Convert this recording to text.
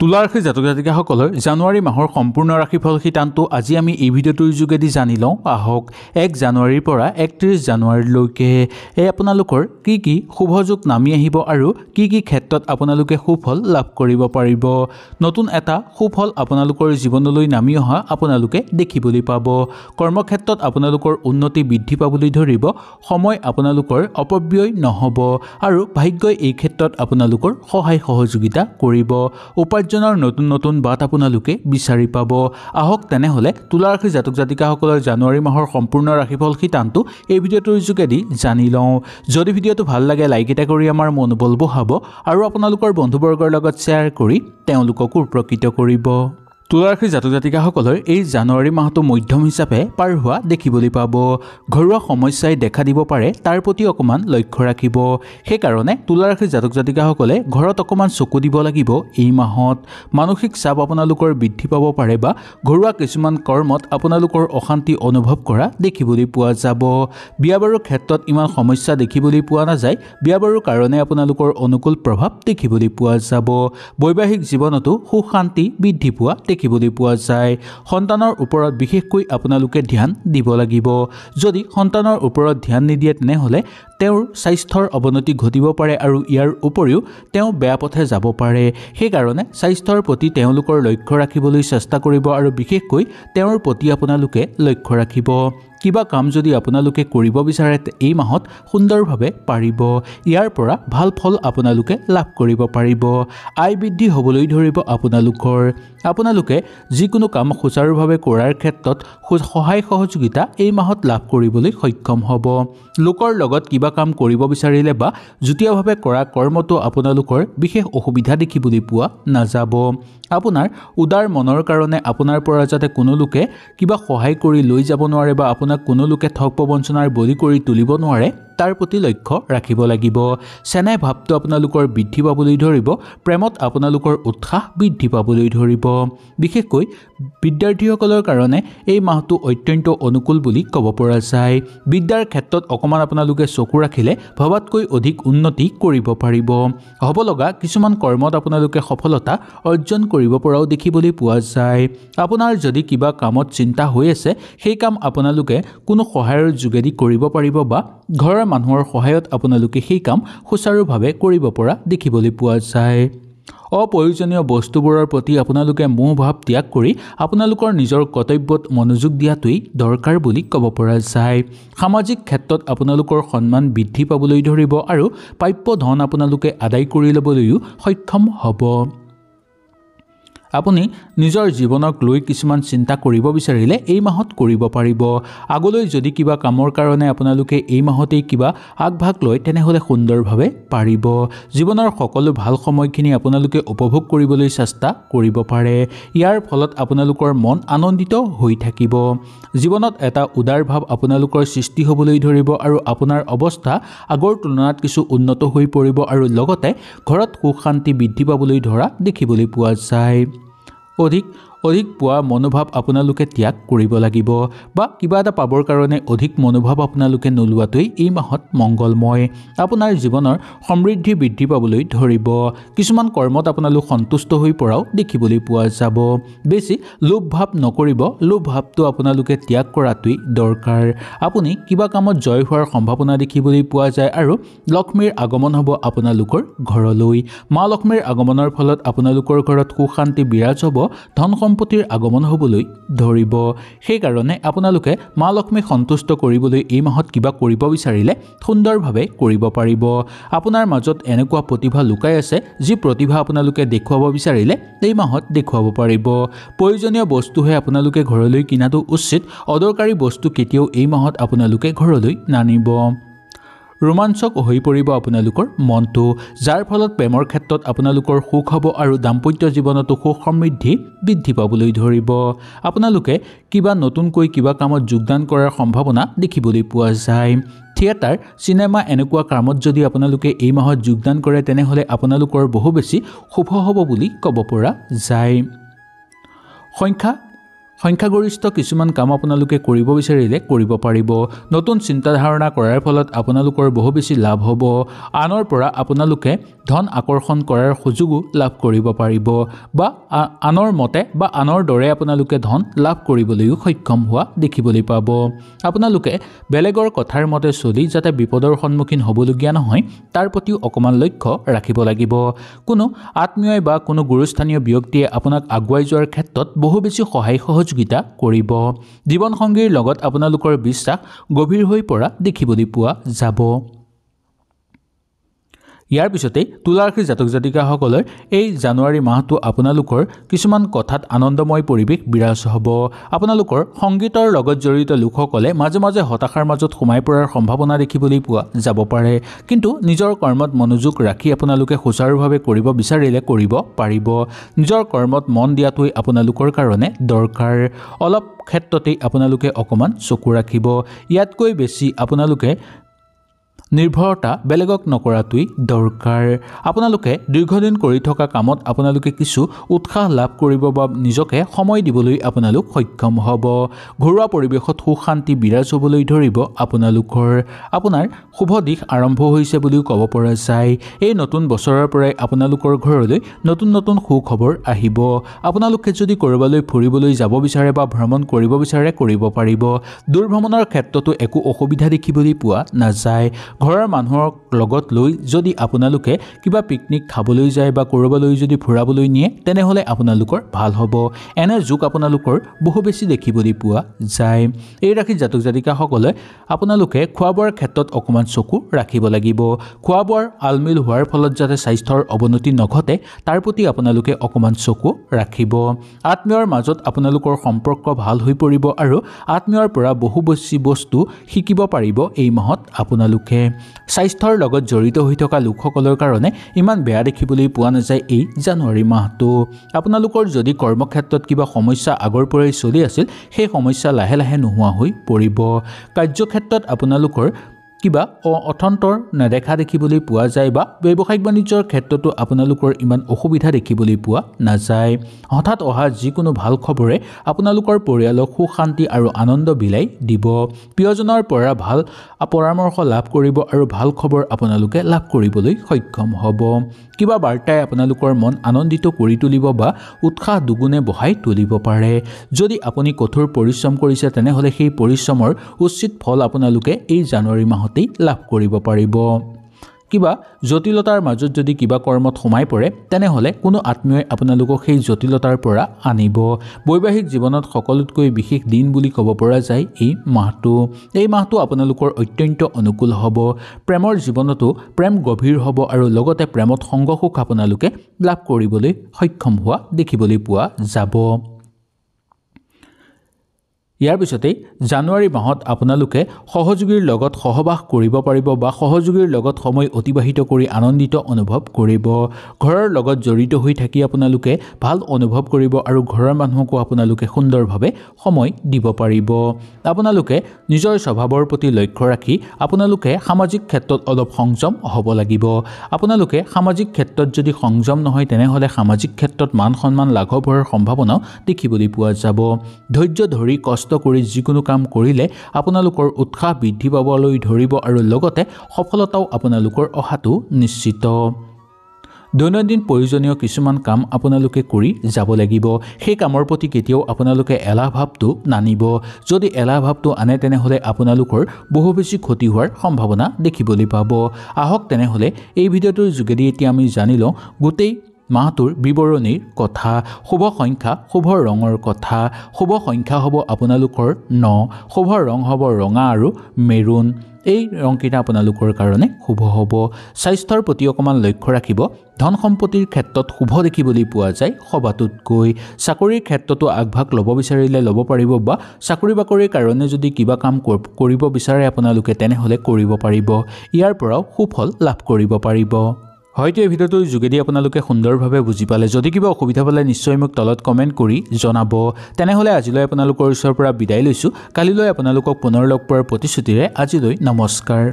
তুলা ৰাশি জাতক জাতিকাসকলৰ জানুৱাৰী মাহৰ সম্পূৰ্ণ ৰাশিফল সিদ্ধান্তটো আজি আমি এই ভিডিঅ'টোৰ যোগেদি জানি লওঁ আহক। 1 জানুৱাৰীৰ পৰা 31 জানুৱাৰীলৈকে আপোনালোকৰ কি শুভযোগ নামি আহিব আৰু কি ক্ষেত্ৰত আপোনালোকে সুফল লাভ কৰিব পাৰিব। নতুন এটা সুফল আপোনালোকৰ জীৱনলৈ নামি অহা আপোনালোকে দেখিবলৈ পাব। কৰ্মক্ষেত্ৰত আপোনালোকৰ উন্নতি বৃদ্ধি পাবলৈ ধৰিব। সময় আপোনালোকৰ অপব্যয় নহ'ব আৰু ভাগ্যই এই ক্ষেত্ৰত আপোনালোকৰ সহায় সহযোগিতা কৰিব। উপাৰ্জনৰ নতুন বাট আপোনালোকে বিচাৰি পাব। আহক তেনেহ'লে তুলা ৰাশি জাতক জাতিকাসকলৰ জানুৱাৰী মাহৰ সম্পূৰ্ণ ৰাশিফল সিদ্ধান্তটো এই ভিডিঅ'টোৰ যোগেদি জানি লওঁ। যদি ভিডিঅ'টো ভাল লাগে লাইক এটা কৰি আমাৰ মনোবল বঢ়াব আৰু আপোনালোকৰ বন্ধুবৰ্গৰ লগত শ্বেয়াৰ কৰি তেওঁলোককো উপকৃত কৰিব। তুলা ৰাশি জাতক জাতিকাসকলৰ এই জানুৱাৰী মাহটো মধ্যম হিচাপে পাৰ হোৱা দেখিবলৈ পাব। ঘৰুৱা সমস্যাই দেখা দিব পাৰে, তাৰ প্ৰতি অকণমান লক্ষ্য ৰাখিব। সেইকাৰণে তুলা ৰাশি জাতক জাতিকাসকলে ঘৰত অকণমান চকু দিব লাগিব। এই মাহত মানসিক চাপ আপোনালোকৰ বৃদ্ধি পাব পাৰে বা ঘৰুৱা কিছুমান কৰ্মত আপোনালোকৰ অশান্তি অনুভৱ কৰা দেখিবলৈ পোৱা যাব। বিয়া বাৰুৰ ক্ষেত্ৰত ইমান সমস্যা দেখিবলৈ পোৱা নাযায়। বিয়া বাৰুৰ কাৰণে আপোনালোকৰ অনুকূল প্ৰভাৱ দেখিবলৈ পোৱা যাব। বৈবাহিক জীৱনতো সুখ শান্তি বৃদ্ধি পোৱা দেখিবলৈ পোৱা যায়। সন্তানৰ ওপৰত বিশেষকৈ আপোনালোকে ধ্যান দিব লাগিব। যদি সন্তানৰ ওপৰত ধ্যান নিদিয়ে তেনেহ'লে তেওঁৰ স্বাস্থ্যৰ অৱনতি ঘটিব পাৰে আৰু ইয়াৰ উপৰিও তেওঁ বেয়া পথে যাব পাৰে। সেইকাৰণে স্বাস্থ্যৰ প্ৰতি তেওঁলোকৰ লক্ষ্য ৰাখিবলৈ চেষ্টা কৰিব আৰু বিশেষকৈ তেওঁৰ প্ৰতি আপোনালোকে লক্ষ্য ৰাখিব। কিবা কাম যদি আপোনালোকে কৰিব বিচাৰে এই মাহত সুন্দৰভাৱে পাৰিব। ইয়াৰ পৰা ভাল ফল আপোনালোকে লাভ কৰিব পাৰিব। আয় বৃদ্ধি হ'বলৈ ধৰিব আপোনালোকে যিকোনো কাম সুচাৰুভাৱে কৰাৰ ক্ষেত্ৰত সহায় সহযোগিতা এই মাহত লাভ কৰিবলৈ সক্ষম হ'ব। লোকৰ লগত কিবা কাম কৰিব বিচাৰিলে বা যুটীয়াভাৱে কৰা কৰ্মতো আপোনালোকৰ বিশেষ অসুবিধা দেখিবলৈ পোৱা নাযাব। আপোনাৰ উদাৰ মনৰ কাৰণে আপোনাৰ পৰা যাতে কোনো লোকে কিবা সহায় কৰি লৈ যাব নোৱাৰে বা আপোনাক কোনো লোকে ঠগ প্ৰবঞ্চনাৰ বলি কৰি তুলিব নোৱাৰে তাৰ প্ৰতি লক্ষ্য ৰাখিব লাগিব। চেনেহ ভাৱটো আপোনালোকৰ বৃদ্ধি পাবলৈ ধৰিব। প্ৰেমত আপোনালোকৰ উৎসাহ বৃদ্ধি পাবলৈ ধৰিব। বিশেষকৈ বিদ্যাৰ্থীসকলৰ কাৰণে এই মাহটো অত্যন্ত অনুকূল বুলি ক'ব পৰা যায়। বিদ্যাৰ ক্ষেত্ৰত অকণমান আপোনালোকে চকু ৰাখিলে ভবাতকৈ অধিক উন্নতি কৰিব পাৰিব। হ'ব লগা কিছুমান কৰ্মত আপোনালোকে সফলতা অৰ্জন কৰিব পৰাও দেখিবলৈ পোৱা যায়। আপোনাৰ যদি কিবা কামত চিন্তা হৈ আছে সেই কাম আপোনালোকে কোনো সহায়ৰ যোগেদি কৰিব পাৰিব বা ঘৰৰ মানুহৰ সহায়ত আপোনালোকে সেই কাম সুচাৰুভাৱে কৰিব পৰা দেখিবলৈ পোৱা যায়। অপ্ৰয়োজনীয় বস্তুবোৰৰ প্ৰতি আপোনালোকে মোহ ভাৱ ত্যাগ কৰি আপোনালোকৰ নিজৰ কৰ্তব্যত মনোযোগ দিয়াটোৱেই দৰকাৰ বুলি ক'ব পৰা যায়। সামাজিক ক্ষেত্ৰত আপোনালোকৰ সন্মান বৃদ্ধি পাবলৈ ধৰিব আৰু প্ৰাপ্য ধন আপোনালোকে আদায় কৰি ল'বলৈও সক্ষম হ'ব। আপুনি নিজৰ জীৱনক লৈ কিছুমান চিন্তা কৰিব বিচাৰিলে এই মাহত কৰিব পাৰিব। আগলৈ যদি কিবা কামৰ কাৰণে আপোনালোকে এই মাহতেই কিবা আগভাগ লয় তেনেহ'লে সুন্দৰভাৱে পাৰিব। জীৱনৰ সকলো ভাল সময়খিনি আপোনালোকে উপভোগ কৰিবলৈ চেষ্টা কৰিব পাৰে। ইয়াৰ ফলত আপোনালোকৰ মন আনন্দিত হৈ থাকিব। জীৱনত এটা উদাৰ ভাৱ আপোনালোকৰ সৃষ্টি হ'বলৈ ধৰিব আৰু আপোনাৰ অৱস্থা আগৰ তুলনাত কিছু উন্নত হৈ পৰিব আৰু লগতে ঘৰত সুখ শান্তি বৃদ্ধি পাবলৈ ধৰা দেখিবলৈ পোৱা যায়। অধিক পোৱা মনোভাৱ আপোনালোকে ত্যাগ কৰিব লাগিব বা কিবা এটা পাবৰ কাৰণে অধিক মনোভাৱ আপোনালোকে নোলোৱাটোৱেই এই মাহত মংগলময়। আপোনাৰ জীৱনৰ সমৃদ্ধি বৃদ্ধি পাবলৈ ধৰিব। কিছুমান কৰ্মত আপোনালোক সন্তুষ্ট হৈ পৰাও দেখিবলৈ পোৱা যাব। বেছি লোভ ভাৱ নকৰিব। লোভ ভাৱটো আপোনালোকে ত্যাগ কৰাটোৱেই দৰকাৰ। আপুনি কিবা কামত জয় হোৱাৰ সম্ভাৱনা দেখিবলৈ পোৱা যায় আৰু লক্ষ্মীৰ আগমন হ'ব আপোনালোকৰ ঘৰলৈ। মা লক্ষ্মীৰ আগমনৰ ফলত আপোনালোকৰ ঘৰত সুখ শান্তি বিৰাজ হ'ব। ধন সম্পত্তিৰ আগমন হ'বলৈ ধৰিব। সেইকাৰণে আপোনালোকে মা লক্ষ্মীক সন্তুষ্ট কৰিবলৈ এই মাহত কিবা কৰিব বিচাৰিলে সুন্দৰভাৱে কৰিব পাৰিব। আপোনাৰ মাজত এনেকুৱা প্ৰতিভা লুকাই আছে যি প্ৰতিভা আপোনালোকে দেখুৱাব বিচাৰিলে এই মাহত দেখুৱাব পাৰিব। প্ৰয়োজনীয় বস্তুহে আপোনালোকে ঘৰলৈ কিনাটো উচিত। অদৰকাৰী বস্তু কেতিয়াও এই মাহত আপোনালোকে ঘৰলৈ নানিব। ৰোমাঞ্চক হৈ পৰিব আপোনালোকৰ মনটো, যাৰ ফলত প্ৰেমৰ ক্ষেত্ৰত আপোনালোকৰ সুখ হ'ব আৰু দাম্পত্য জীৱনতো সুখ সমৃদ্ধি বৃদ্ধি পাবলৈ ধৰিব। আপোনালোকে নতুনকৈ কিবা কামত যোগদান কৰাৰ সম্ভাৱনা দেখিবলৈ পোৱা যায়। থিয়েটাৰ, চিনেমা এনেকুৱা কামত যদি আপোনালোকে এই মাহত যোগদান কৰে তেনেহ'লে আপোনালোকৰ বহু বেছি শুভ হ'ব বুলি ক'ব পৰা যায়। সংখ্যাগৰিষ্ঠ কিছুমান কাম আপোনালোকে কৰিব বিচাৰিলে কৰিব পাৰিব নতুন চিন্তা ধাৰণা কৰাৰ ফলত আপোনালোকৰ বহু বেছি লাভ হ'ব আনৰ পৰা আপোনালোকে ধন আকৰ্ষণ কৰাৰ সুযোগো লাভ কৰিব পাৰিব বা আনৰ মতে বা আনৰ দৰে আপোনালোকে ধন লাভ কৰিবলৈও সক্ষম হোৱা দেখিবলৈ পাব আপোনালোকে বেলেগৰ কথাৰ মতে চলি যাতে বিপদৰ সন্মুখীন হ'বলগীয়া নহয় তাৰ প্ৰতিও অকমান লক্ষ্য ৰাখিব লাগিব কোনো আত্মীয় বা কোনো গুৰুস্থানীয় ব্যক্তিয়ে আপোনাক আগুৱাই যোৱাৰ ক্ষেত্ৰত বহু বেছি সহায় সহযোগিতা কৰিব জীৱন সংগীৰ লগত আপোনালোকৰ বিশ্বাস গভীৰ হৈ পৰা দেখিবলৈ পোৱা যাব ইয়াৰ পিছতে তুলা ৰাশিৰ জাতক জাতিকাসকলৰ এই জানুৱাৰী মাহটো আপোনালোকৰ কিছুমান কথাত আনন্দময় পৰিৱেশ বিৰাজ হ'ব আপোনালোকৰ সংগীতৰ লগত জড়িত লোকসকলে মাজে মাজে হতাশাৰ মাজত সোমাই পৰাৰ সম্ভাৱনা দেখিবলৈ পোৱা যাব পাৰে কিন্তু নিজৰ কৰ্মত মনোযোগ ৰাখি আপোনালোকে সুচাৰুভাৱে কৰিব বিচাৰিলে কৰিব পাৰিব নিজৰ কৰ্মত মন দিয়াটোই আপোনালোকৰ কাৰণে দৰকাৰ অলপ ক্ষেত্ৰতেই আপোনালোকে অকমান চকু ৰাখিব ইয়াতকৈ বেছি আপোনালোকে নিৰ্ভৰতা বেলেগক নকৰাটোই দৰকাৰ আপোনালোকে দীৰ্ঘদিন কৰি থকা কামত আপোনালোকে কিছু উৎসাহ লাভ কৰিব বা নিজকে সময় দিবলৈ আপোনালোক সক্ষম হ'ব ঘৰুৱা পৰিৱেশত সুখ শান্তি বিৰাজ হ'বলৈ ধৰিব আপোনাৰ শুভ দিশ আৰম্ভ হৈছে বুলিও ক'ব পৰা যায় এই নতুন বছৰৰ পৰাই আপোনালোকৰ ঘৰলৈ নতুন নতুন সুখবৰ আহিব আপোনালোকে যদি কৰবালৈ ফুৰিবলৈ যাব বিচাৰে বা ভ্ৰমণ কৰিব বিচাৰে কৰিব পাৰিব দূৰ ভ্ৰমণৰ ক্ষেত্ৰতো একো অসুবিধা দেখিবলৈ পোৱা নাযায় ঘৰৰ মানুহক লগত লৈ যদি আপোনালোকে কিবা পিকনিক খাবলৈ যায় বা কৰবালৈ যদি ফুৰাবলৈ নিয়ে তেনেহলে আপোনালোকৰ ভাল হ'ব এনে যোগ আপোনালোকৰ বহু বেছি দেখিবলৈ পোৱা যায় এই ৰাশিৰ জাতক জাতিকাসকলে আপোনালোকে খোৱা বোৱাৰ ক্ষেত্ৰত অকমান চকু ৰাখিব লাগিব খোৱা বোৱাৰ আলমিল হোৱাৰ ফলত যাতে স্বাস্থ্যৰ অৱনতি নঘটে তাৰ প্ৰতি আপোনালোকে অকমান চকু ৰাখিব আত্মীয়ৰ মাজত আপোনালোকৰ সম্পৰ্ক ভাল হৈ পৰিব আৰু আত্মীয়ৰ পৰা বহু বেছি বস্তু শিকিব পাৰিব এই মাহত আপোনালোকে স্বাস্থ্যৰ লগত জড়িত হৈ থকা লোকসকলৰ কাৰণে ইমান বেয়া দেখিবলৈ পোৱা নাযায় এই জানুৱাৰী মাহটো আপোনালোকৰ যদি কৰ্মক্ষেত্ৰত কিবা সমস্যা আগৰ পৰাই চলি আছিল সেই সমস্যা লাহে লাহে নোহোৱা হৈ পৰিব কাৰ্যক্ষেত্ৰত আপোনালোকৰ কিবা অথন্তৰ নেদেখা দেখিবলৈ পোৱা যায় বা ব্যৱসায়িক বাণিজ্যৰ ক্ষেত্ৰতো আপোনালোকৰ ইমান অসুবিধা দেখিবলৈ পোৱা নাযায় হঠাৎ অহা যিকোনো ভাল খবৰে আপোনালোকৰ পৰিয়ালক সুখ শান্তি আৰু আনন্দ বিলাই দিব প্ৰিয়জনৰ পৰা ভাল পৰামৰ্শ লাভ কৰিব আৰু ভাল খবৰ আপোনালোকে লাভ কৰিবলৈ সক্ষম হ'ব কিবা বাৰ্তাই আপোনালোকৰ মন আনন্দিত কৰি তুলিব বা উৎসাহ দুগুণে বঢ়াই তুলিব পাৰে যদি আপুনি কঠোৰ পৰিশ্ৰম কৰিছে তেনেহলে সেই পৰিশ্ৰমৰ উচিত ফল আপোনালোকে এই জানুৱাৰী মাহতেই লাভ কৰিব পাৰিব কিবা জটিলতাৰ মাজত যদি কিবা কৰ্মত সোমাই পৰে তেনেহলে কোনো আত্মীয়ই আপোনালোকক সেই জটিলতাৰ পৰা আনিব বৈবাহিক জীৱনত সকলোতকৈ বিশেষ দিন বুলি ক'ব পৰা যায় এই মাহটো আপোনালোকৰ অত্যন্ত অনুকূল হ'ব প্ৰেমৰ জীৱনতো প্ৰেম গভীৰ হ'ব আৰু লগতে প্ৰেমত সংগ সুখ আপোনালোকে লাভ কৰিবলৈ সক্ষম হোৱা দেখিবলৈ পোৱা যাব ইয়াৰ পিছতে জানুৱাৰী মাহত আপোনালোকে সহযোগীৰ লগত সহবাস কৰিব পাৰিব বা সহযোগীৰ লগত সময় অতিবাহিত কৰি আনন্দিত অনুভৱ কৰিব ঘৰৰ লগত জড়িত হৈ থাকি আপোনালোকে ভাল অনুভৱ কৰিব আৰু ঘৰৰ মানুহকো আপোনালোকে সুন্দৰভাৱে সময় দিব পাৰিব আপোনালোকে নিজৰ স্বভাৱৰ প্ৰতি লক্ষ্য ৰাখি আপোনালোকে সামাজিক ক্ষেত্ৰত অলপ সংযম হ'ব লাগিব আপোনালোকে সামাজিক ক্ষেত্ৰত যদি সংযম নহয় তেনেহলে সামাজিক ক্ষেত্ৰত মান সন্মান লাঘৱ হোৱাৰ সম্ভাৱনা দেখিবলৈ পোৱা যাব ধৈৰ্য ধৰি কষ্ট কৰি যিকোনো কাম কৰিলে আপোনালোকৰ উৎসাহ বৃদ্ধি পাবলৈ ধৰিব আৰু লগতে সফলতাও আপোনালোকৰ অহাটো নিশ্চিত দৈনন্দিন প্ৰয়োজনীয় কিছুমান কাম আপোনালোকে কৰি যাব লাগিব সেই কামৰ প্ৰতি কেতিয়াও আপোনালোকে এলাহ ভাৱটো নানিব যদি এলাহ ভাৱটো আনে তেনেহলে আপোনালোকৰ বহু বেছি ক্ষতি হোৱাৰ সম্ভাৱনা দেখিবলৈ পাব আহক তেনেহলে এই ভিডিঅ'টোৰ যোগেদি এতিয়া আমি জানি লওঁ গোটেই মাহটোৰ বিৱৰণীৰ কথা শুভ সংখ্যা শুভ ৰঙৰ কথা শুভ সংখ্যা হ'ব আপোনালোকৰ 9 শুভ ৰং হ'ব ৰঙা আৰু মেৰুন এই ৰংকেইটা আপোনালোকৰ কাৰণে শুভ হ'ব স্বাস্থ্যৰ প্ৰতি অকমান লক্ষ্য ৰাখিব ধন সম্পত্তিৰ ক্ষেত্ৰত শুভ দেখিবলৈ পোৱা যায় সবাতোতকৈ চাকৰিৰ ক্ষেত্ৰতো আগভাগ ল'ব বিচাৰিলে ল'ব পাৰিব বা চাকৰি বাকৰিৰ কাৰণে যদি কিবা কাম কৰিব বিচাৰে আপোনালোকে তেনেহলে কৰিব পাৰিব ইয়াৰ পৰাও সুফল লাভ কৰিব পাৰিব হয়তো এই ভিডিঅ'টোৰ যোগেদি আপোনালোকে সুন্দৰভাৱে বুজি পালে যদি কিবা অসুবিধা পালে নিশ্চয় মোক তলত কমেণ্ট কৰি জনাব তেনেহলে আজিলৈ আপোনালোকৰ ওচৰৰ পৰা বিদায় লৈছো কালিলৈ আপোনালোকক পুনৰ লগ পোৱাৰ প্ৰতিশ্ৰুতিৰে আজিলৈ নমস্কাৰ